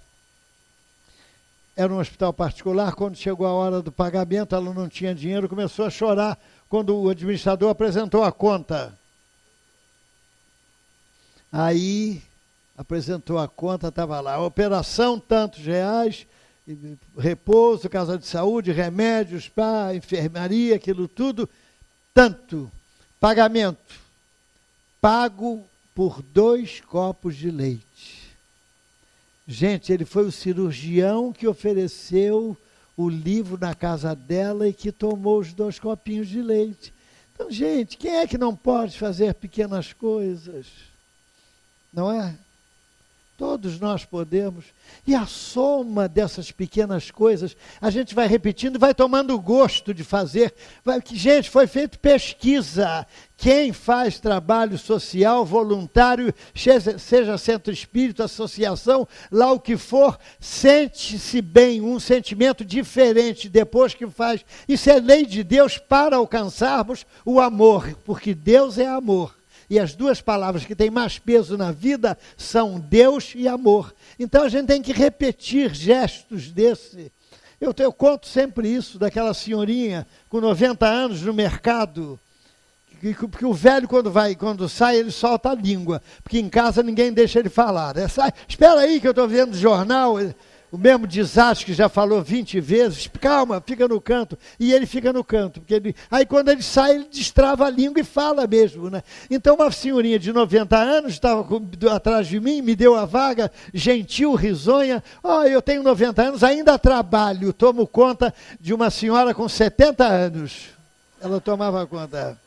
Era um hospital particular, quando chegou a hora do pagamento, ela não tinha dinheiro, começou a chorar quando o administrador apresentou a conta. Aí, apresentou a conta, estava lá, operação, tantos reais, repouso, casa de saúde, remédios, enfermaria, aquilo tudo, tanto. Pagamento, pago por 2 copos de leite. Gente, ele foi o cirurgião que ofereceu o livro na casa dela e que tomou os 2 copinhos de leite. Então, gente, quem é que não pode fazer pequenas coisas? Não é? Todos nós podemos. E a soma dessas pequenas coisas, a gente vai repetindo e vai tomando gosto de fazer. Gente, foi feita pesquisa. Quem faz trabalho social, voluntário, seja centro espírita, associação, lá o que for, sente-se bem, um sentimento diferente depois que faz. Isso é lei de Deus para alcançarmos o amor, porque Deus é amor. E as 2 palavras que têm mais peso na vida são Deus e amor. Então a gente tem que repetir gestos desse. Eu conto sempre isso, daquela senhorinha com 90 anos no mercado, porque o velho quando sai, ele solta a língua, porque em casa ninguém deixa ele falar. Espera aí que eu estou vendo jornal, o mesmo desastre que já falou 20 vezes, calma, fica no canto, e ele fica no canto, aí quando ele sai, ele destrava a língua e fala mesmo, né? Então uma senhorinha de 90 anos estava atrás de mim, me deu a vaga, gentil, risonha, eu tenho 90 anos, ainda trabalho, tomo conta de uma senhora com 70 anos, ela tomava conta.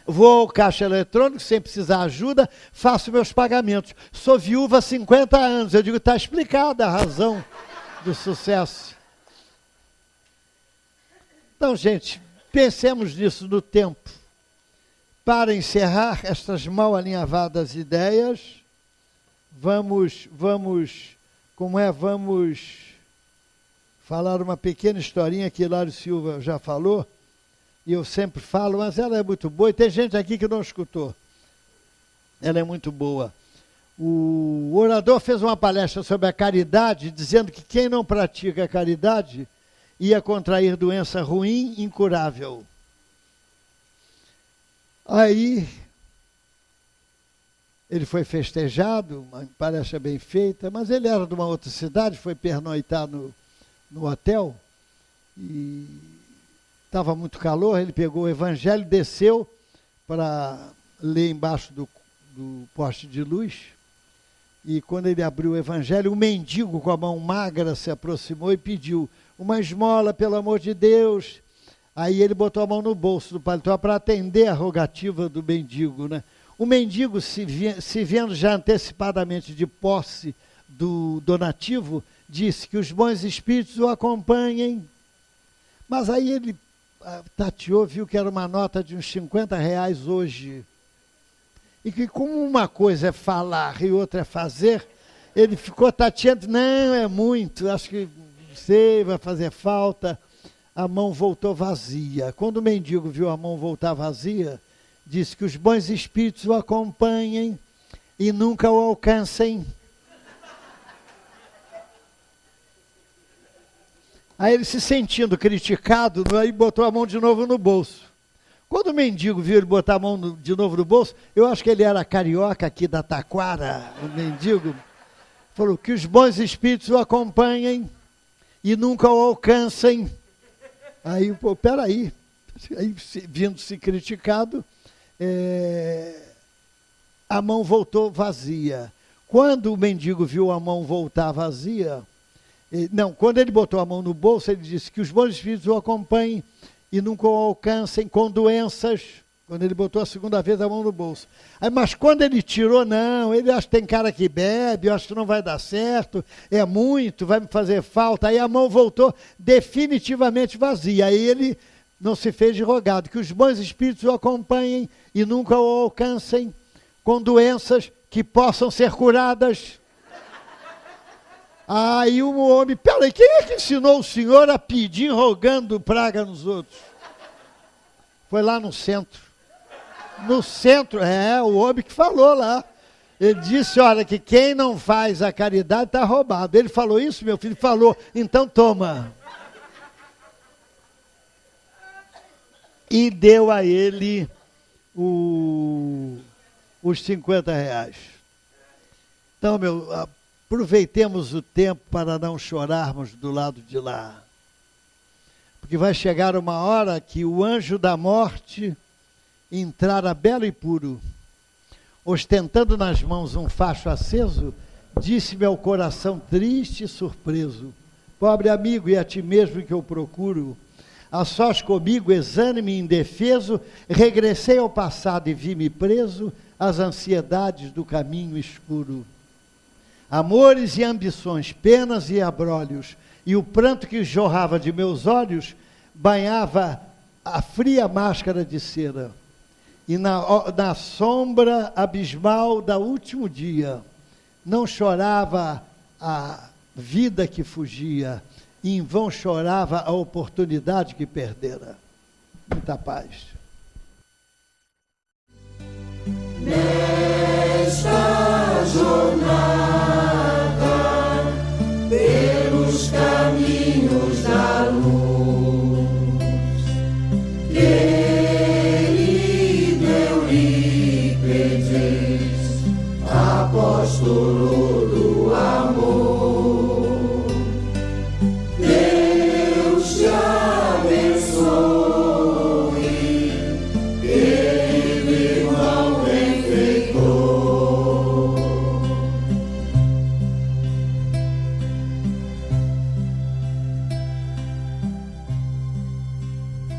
Vou ao caixa eletrônico, sem precisar ajuda, faço meus pagamentos. Sou viúva há 50 anos. Eu digo, está explicada a razão do sucesso. Então, gente, pensemos nisso no tempo. Para encerrar estas mal alinhavadas ideias, vamos falar uma pequena historinha que Hilário Silva já falou, e eu sempre falo, mas ela é muito boa, e tem gente aqui que não escutou. Ela é muito boa. O orador fez uma palestra sobre a caridade, dizendo que quem não pratica a caridade ia contrair doença ruim, incurável. Aí, ele foi festejado, uma palestra bem feita, mas ele era de uma outra cidade, foi pernoitar no hotel, e estava muito calor, ele pegou o evangelho, desceu para ler embaixo do poste de luz, e quando ele abriu o evangelho, um mendigo com a mão magra se aproximou e pediu uma esmola, pelo amor de Deus. Aí ele botou a mão no bolso do paletó para atender a rogativa do mendigo, né? O mendigo, se vendo já antecipadamente de posse do donativo, disse que os bons espíritos o acompanhem. Mas aí ele tateou, viu que era uma nota de uns 50 reais hoje. E que como uma coisa é falar e outra é fazer, ele ficou tateando, não, é muito, acho que sei, vai fazer falta. A mão voltou vazia. Quando o mendigo viu a mão voltar vazia, disse que os bons espíritos o acompanhem e nunca o alcancem. Aí ele, se sentindo criticado, aí botou a mão de novo no bolso. Quando o mendigo viu ele botar a mão de novo no bolso, eu acho que ele era carioca aqui da Taquara, o mendigo, falou que os bons espíritos o acompanhem e nunca o alcancem. Aí, peraí, aí, vindo-se criticado, a mão voltou vazia. Quando o mendigo viu a mão voltar vazia, quando ele botou a mão no bolso, ele disse que os bons espíritos o acompanhem e nunca o alcancem com doenças. Quando ele botou a segunda vez a mão no bolso. Mas quando ele tirou, não, ele acha que tem cara que bebe, eu acho que não vai dar certo, é muito, vai me fazer falta. Aí a mão voltou definitivamente vazia. Aí ele não se fez de rogado, que os bons espíritos o acompanhem e nunca o alcancem com doenças que possam ser curadas. Aí o homem, peraí, quem é que ensinou o senhor a pedir rogando praga nos outros? Foi lá no centro. No centro, o homem que falou lá. Ele disse, olha, que quem não faz a caridade está roubado. Ele falou isso, meu filho? Falou, então toma. E deu a ele os 50 reais. Então, aproveitemos o tempo para não chorarmos do lado de lá. Porque vai chegar uma hora que o anjo da morte entrara belo e puro, ostentando nas mãos um facho aceso, disse-me ao coração triste e surpreso, pobre amigo, e a ti mesmo que eu procuro, a sós comigo, exânime e indefeso, regressei ao passado e vi-me preso às ansiedades do caminho escuro. Amores e ambições, penas e abrolhos, e o pranto que jorrava de meus olhos, banhava a fria máscara de cera. E na sombra abismal da último dia, não chorava a vida que fugia, e em vão chorava a oportunidade que perdera. Muita paz. Nesta jornada